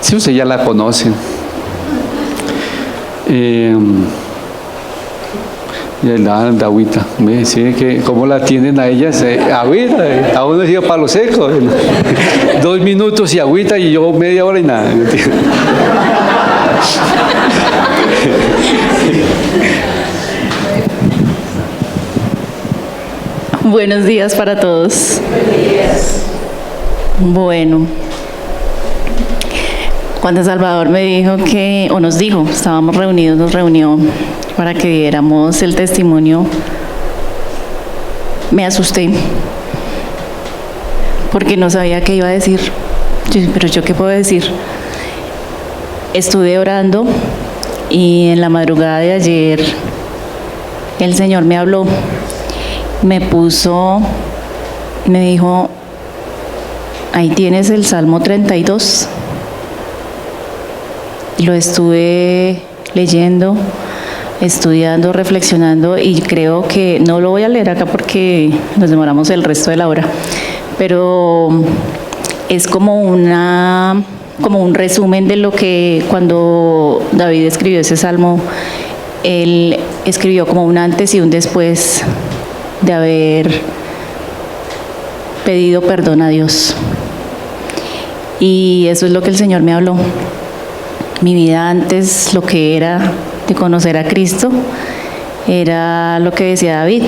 si usted ya la conoce. Y le daban agüita. Me decía que cómo la atienden a ellas, agüita, a uno decía palo seco. 2 minutos y agüita y yo media hora y nada. Buenos días para todos. Bueno, cuando Salvador me dijo que, o nos dijo, estábamos reunidos, nos reunió para que diéramos el testimonio, me asusté, porque no sabía qué iba a decir. Pero ¿yo qué puedo decir? Estuve orando y en la madrugada de ayer el Señor me habló, me dijo, ahí tienes el Salmo 32. Lo estuve leyendo, estudiando, reflexionando y creo que no lo voy a leer acá porque nos demoramos el resto de la hora, pero es como un resumen de lo que cuando David escribió ese salmo, él escribió como un antes y un después de haber pedido perdón a Dios. Y eso es lo que el Señor me habló. Mi vida antes, lo que era de conocer a Cristo, era lo que decía David.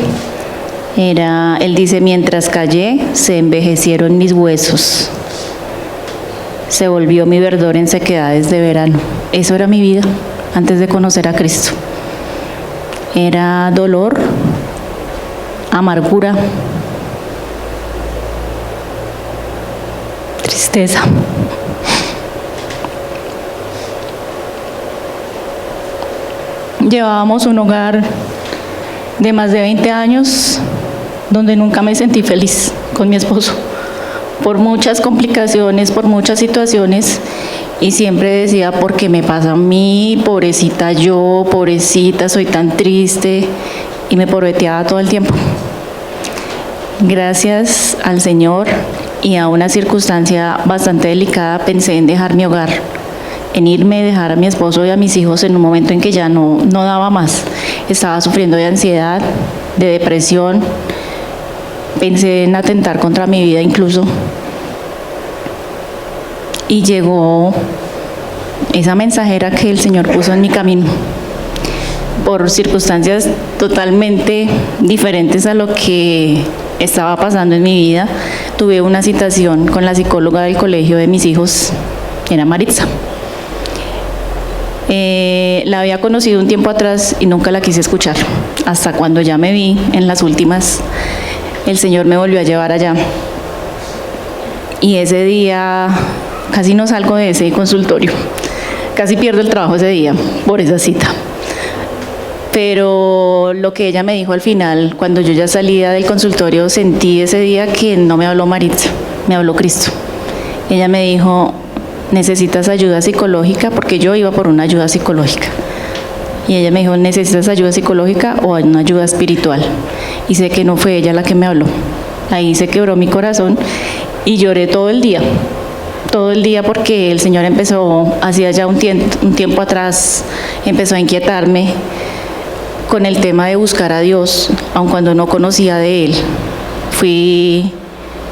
Él dice, mientras callé, se envejecieron mis huesos. Se volvió mi verdor en sequedades de verano. Eso era mi vida antes de conocer a Cristo. Era dolor, amargura, tristeza. Llevábamos un hogar de más de 20 años donde nunca me sentí feliz con mi esposo, por muchas complicaciones, por muchas situaciones, y siempre decía, ¿por qué me pasa a mí? Pobrecita yo, pobrecita, soy tan triste, y me porveteaba todo el tiempo. Gracias al Señor y a una circunstancia bastante delicada pensé en dejar mi hogar, en irme, dejar a mi esposo y a mis hijos en un momento en que ya no daba más. Estaba sufriendo de ansiedad, de depresión, pensé en atentar contra mi vida incluso. Y llegó esa mensajera que el Señor puso en mi camino. Por circunstancias totalmente diferentes a lo que estaba pasando en mi vida, tuve una citación con la psicóloga del colegio de mis hijos, era Maritza. La había conocido un tiempo atrás y nunca la quise escuchar, hasta cuando ya me vi en las últimas, el Señor me volvió a llevar allá. Y ese día casi no salgo de ese consultorio, casi pierdo el trabajo ese día por esa cita. Pero lo que ella me dijo al final, cuando yo ya salía del consultorio, sentí ese día que no me habló Maritza, me habló Cristo. Ella me dijo, necesitas ayuda psicológica, porque yo iba por una ayuda psicológica. Y ella me dijo, ¿necesitas ayuda psicológica o una ayuda espiritual? Y sé que no fue ella la que me habló. Ahí se quebró mi corazón y lloré todo el día porque el Señor empezó, hacía ya un tiempo atrás, empezó a inquietarme con el tema de buscar a Dios, aun cuando no conocía de Él. Fui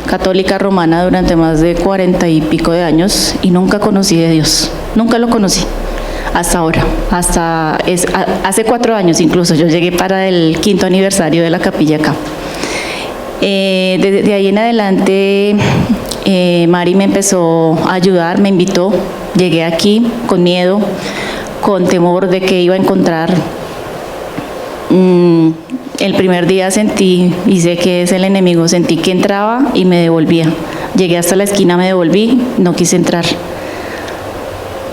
católica romana durante más de 40 y pico de años y nunca conocí de Dios, nunca lo conocí, hasta ahora, hace 4 años incluso, yo llegué para el 5º aniversario de la capilla acá. Desde ahí en adelante, Mari me empezó a ayudar, me invitó, llegué aquí con miedo, con temor de que iba a encontrar. El primer día sentí, y sé que es el enemigo, sentí que entraba y me devolvía. Llegué hasta la esquina, me devolví, no quise entrar.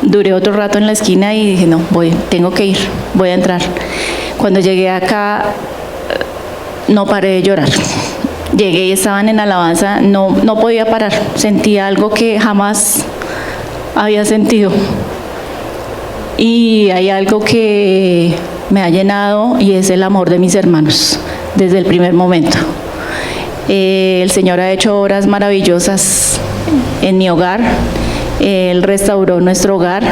Duré otro rato en la esquina y dije, no, tengo que ir, voy a entrar. Cuando llegué acá, no paré de llorar. Llegué y estaban en alabanza, no podía parar. Sentí algo que jamás había sentido. Y hay algo que me ha llenado y es el amor de mis hermanos desde el primer momento. El Señor ha hecho obras maravillosas en mi hogar. Él restauró nuestro hogar.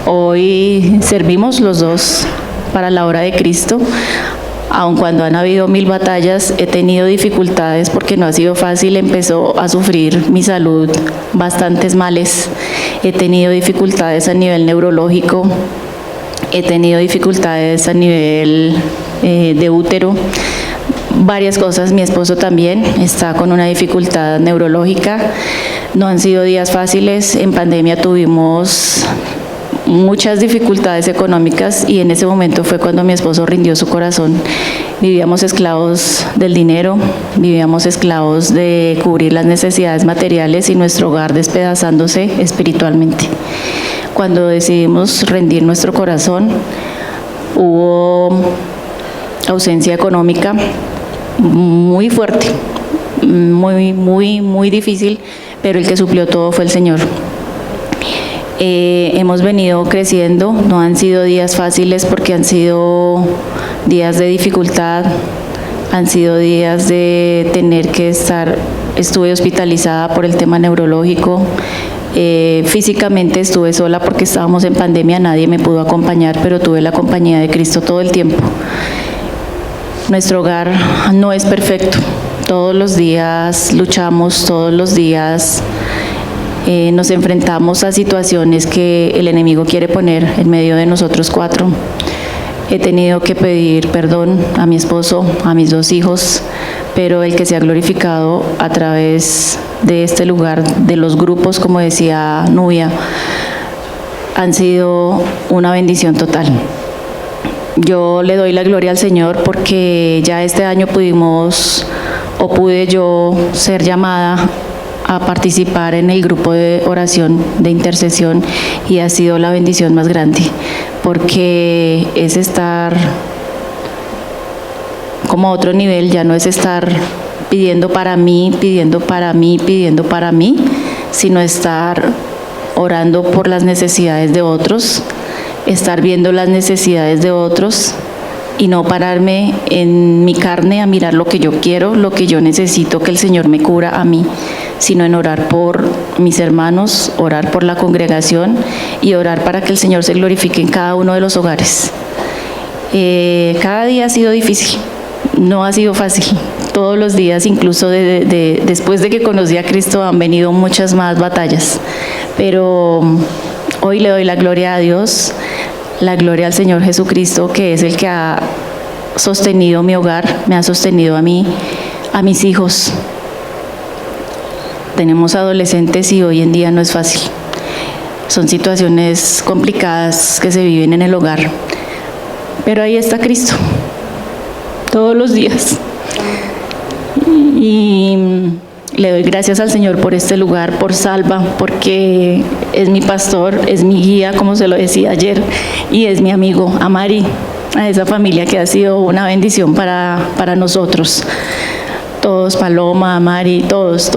Hoy servimos los dos para la obra de Cristo. Aun cuando han habido 1000 batallas, he tenido dificultades porque no ha sido fácil. Empezó a sufrir mi salud bastantes males. He tenido dificultades a nivel neurológico, he tenido dificultades a nivel de útero, varias cosas. Mi esposo también está con una dificultad neurológica. No han sido días fáciles. En pandemia tuvimos muchas dificultades económicas y en ese momento fue cuando mi esposo rindió su corazón. Vivíamos esclavos del dinero, vivíamos esclavos de cubrir las necesidades materiales y nuestro hogar despedazándose espiritualmente. Cuando decidimos rendir nuestro corazón, hubo ausencia económica muy fuerte, muy difícil, pero el que suplió todo fue el Señor. Hemos venido creciendo, no han sido días fáciles porque han sido días de dificultad, han sido días de tener que estuve hospitalizada por el tema neurológico, físicamente estuve sola porque estábamos en pandemia, nadie me pudo acompañar, pero tuve la compañía de Cristo todo el tiempo. Nuestro hogar no es perfecto, todos los días luchamos, todos los días nos enfrentamos a situaciones que el enemigo quiere poner en medio de nosotros 4. He tenido que pedir perdón a mi esposo, a mis 2 hijos, pero el que se ha glorificado a través de este lugar, de los grupos, como decía Nubia, han sido una bendición total. Yo le doy la gloria al Señor porque ya este año pude yo ser llamada a participar en el grupo de oración de intercesión y ha sido la bendición más grande porque es estar como a otro nivel, ya no es estar pidiendo para mí, sino estar orando por las necesidades de otros, estar viendo las necesidades de otros y no pararme en mi carne a mirar lo que yo quiero, lo que yo necesito que el Señor me cubra a mí, sino en orar por mis hermanos, orar por la congregación y orar para que el Señor se glorifique en cada uno de los hogares. Cada día ha sido difícil, no ha sido fácil. Todos los días, incluso después de que conocí a Cristo, han venido muchas más batallas. Pero hoy le doy la gloria a Dios, la gloria al Señor Jesucristo, que es el que ha sostenido mi hogar, me ha sostenido a mí, a mis hijos. Tenemos adolescentes y hoy en día no es fácil. Son situaciones complicadas que se viven en el hogar. Pero ahí está Cristo, todos los días. Y le doy gracias al Señor por este lugar, por Salva, porque es mi pastor, es mi guía, como se lo decía ayer, y es mi amigo, a Mari, a esa familia que ha sido una bendición para nosotros. Todos, Paloma, Mari, todos,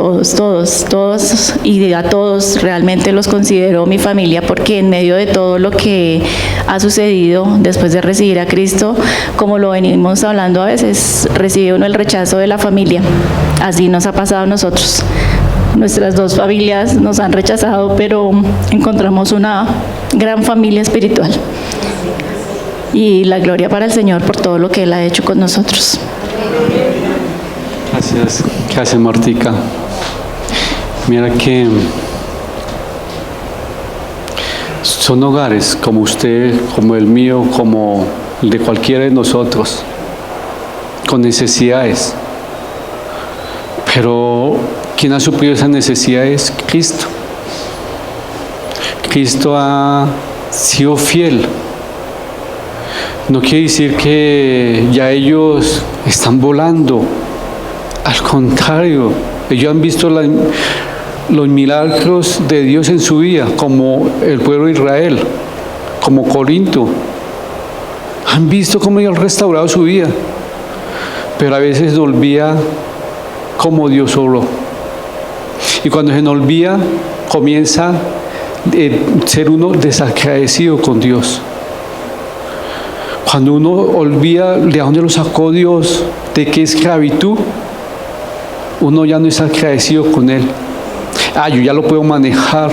y a todos realmente los considero mi familia porque en medio de todo lo que ha sucedido después de recibir a Cristo, como lo venimos hablando a veces, recibe uno el rechazo de la familia. Así nos ha pasado a nosotros. Nuestras 2 familias nos han rechazado, pero encontramos una gran familia espiritual. Y la gloria para el Señor por todo lo que Él ha hecho con nosotros. Gracias Martica. Mira que son hogares como usted, como el mío, como el de cualquiera de nosotros, con necesidades. Pero ¿quién ha suplido esas necesidades? Cristo. Cristo ha sido fiel. No quiere decir que ya ellos están volando. Al contrario, ellos han visto los milagros de Dios en su vida, como el pueblo de Israel, como Corinto. Han visto cómo Dios ha restaurado su vida, pero a veces olvida cómo Dios obró. Y cuando se nos olvida, comienza a ser uno desagradecido con Dios. Cuando uno olvida de dónde lo sacó Dios, de qué esclavitud, uno ya no es agradecido con Él. Yo ya lo puedo manejar.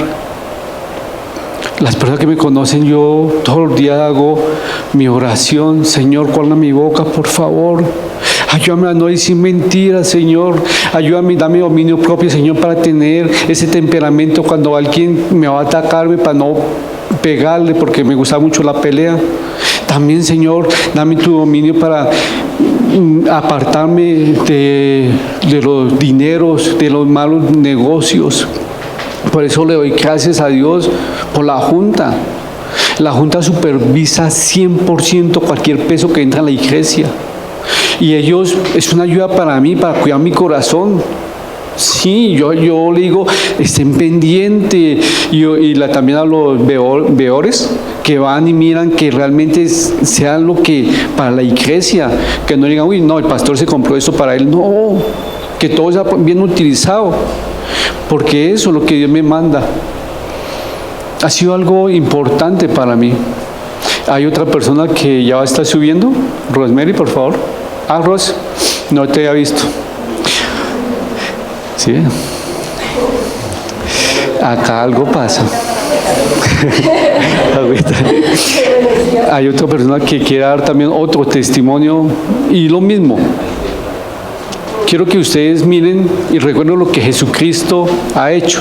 Las personas que me conocen, yo todos los días hago mi oración. Señor, guarda mi boca, por favor. Ayúdame a no decir mentiras, Señor. Ayúdame, dame dominio propio, Señor, para tener ese temperamento cuando alguien me va a atacarme, para no pegarle, porque me gusta mucho la pelea. También, Señor, dame tu dominio para apartarme de los dineros, de los malos negocios. Por eso le doy gracias a Dios por la Junta. La Junta supervisa 100% cualquier peso que entra en la iglesia. Y ellos, es una ayuda para mí, para cuidar mi corazón. Sí, yo le digo, estén pendientes. También a los veedores que van y miran que realmente sean lo que para la iglesia. Que no digan, uy, no, el pastor se compró eso para él. No, que todo sea bien utilizado. Porque eso es lo que Dios me manda. Ha sido algo importante para mí. Hay otra persona que ya va a estar subiendo. Rosemary, por favor. Ros, no te había visto. ¿Sí? Acá algo pasa. Hay otra persona que quiere dar también otro testimonio y lo mismo. Quiero que ustedes miren y recuerden lo que Jesucristo ha hecho.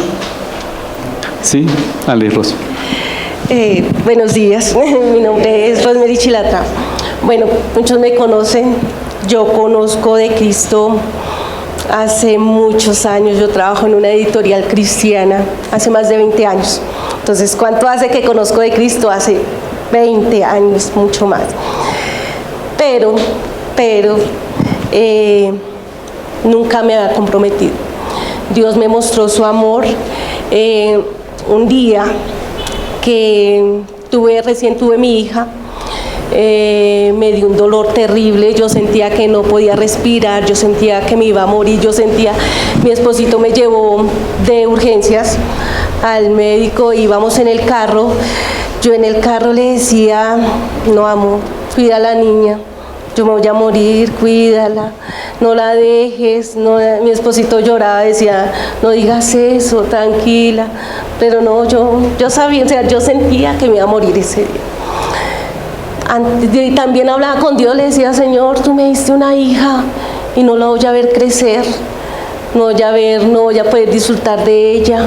¿Sí? Ale, Ros. Buenos días, mi nombre es Rosemary Chilatra. Bueno, muchos me conocen, yo conozco de Cristo hace muchos años. Yo trabajo en una editorial cristiana hace más de 20 años. Entonces, ¿cuánto hace que conozco de Cristo? Hace 20 años, mucho más. Pero nunca me había comprometido. Dios me mostró su amor un día que recién tuve mi hija. Me dio un dolor terrible, yo sentía que no podía respirar, yo sentía que me iba a morir, mi esposito me llevó de urgencias al médico, íbamos en el carro, yo en el carro le decía, no, amor, cuida a la niña, yo me voy a morir, cuídala, no la dejes. No, mi esposito lloraba, decía, no digas eso, tranquila, pero no, yo sabía, o sea, yo sentía que me iba a morir ese día. Y también hablaba con Dios, le decía, Señor, tú me diste una hija y no la voy a ver crecer, no voy a poder disfrutar de ella.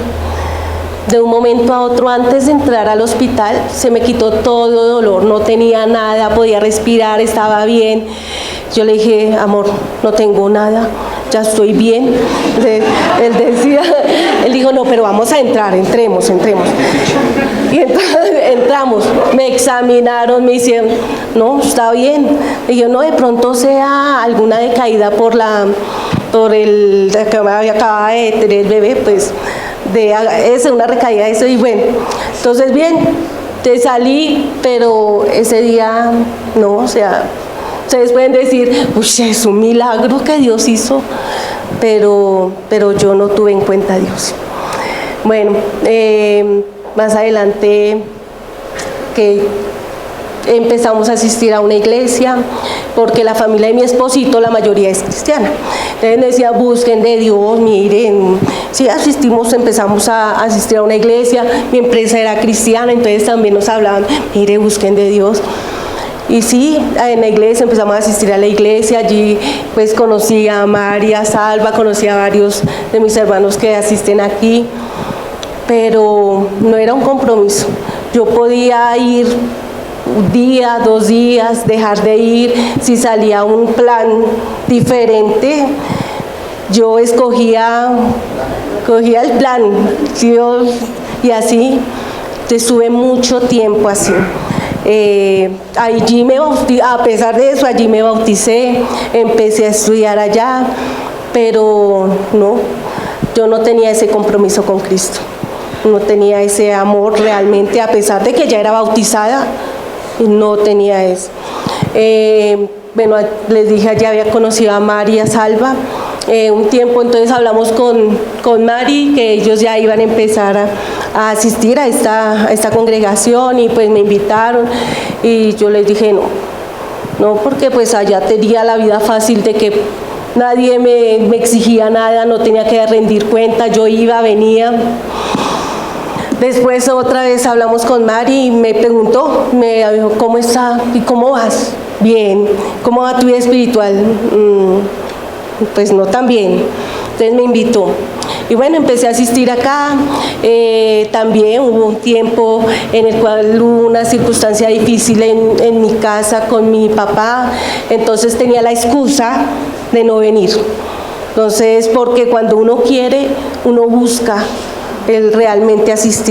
De un momento a otro, antes de entrar al hospital, se me quitó todo dolor, no tenía nada, podía respirar, estaba bien. Yo le dije, amor, no tengo nada, ya estoy bien. Él dijo, no, pero vamos a entrar, entremos. Y entonces entramos, me examinaron, me hicieron, no, está bien. Y yo, no, de pronto sea alguna decaída por el que acaba de tener el bebé, pues, es una recaída, eso, y bueno, entonces bien, te salí, pero ese día, no, o sea, ustedes pueden decir, uy, es un milagro que Dios hizo, pero yo no tuve en cuenta a Dios. Bueno, más adelante que empezamos a asistir a una iglesia, porque la familia de mi esposito, la mayoría es cristiana. Entonces me decía, busquen de Dios, miren. Sí, empezamos a asistir a una iglesia, mi empresa era cristiana, entonces también nos hablaban, mire, busquen de Dios. Y sí, en la iglesia empezamos a asistir a la iglesia, allí pues conocí a María Salva, conocí a varios de mis hermanos que asisten aquí, pero no era un compromiso. Yo podía ir un día, 2 días, dejar de ir. Si salía un plan diferente, yo escogía el plan, y así estuve mucho tiempo así. Allí a pesar de eso, allí me bauticé, empecé a estudiar allá, pero no, yo no tenía ese compromiso con Cristo, no tenía ese amor realmente, a pesar de que ya era bautizada, no tenía eso. Bueno, les dije, ya había conocido a María Salva, un tiempo, entonces hablamos con Mari, que ellos ya iban a empezar a asistir a esta congregación, y pues me invitaron, y yo les dije no, porque pues allá tenía la vida fácil de que nadie me exigía nada, no tenía que rendir cuenta, yo iba, venía. Después otra vez hablamos con Mari y me preguntó, me dijo, ¿cómo está y cómo vas? Bien. ¿Cómo va tu vida espiritual? Pues no tan bien. Entonces me invitó. Y bueno, empecé a asistir acá. También hubo un tiempo en el cual hubo una circunstancia difícil en mi casa con mi papá. Entonces tenía la excusa de no venir. Entonces, porque cuando uno quiere, uno busca el realmente asistir.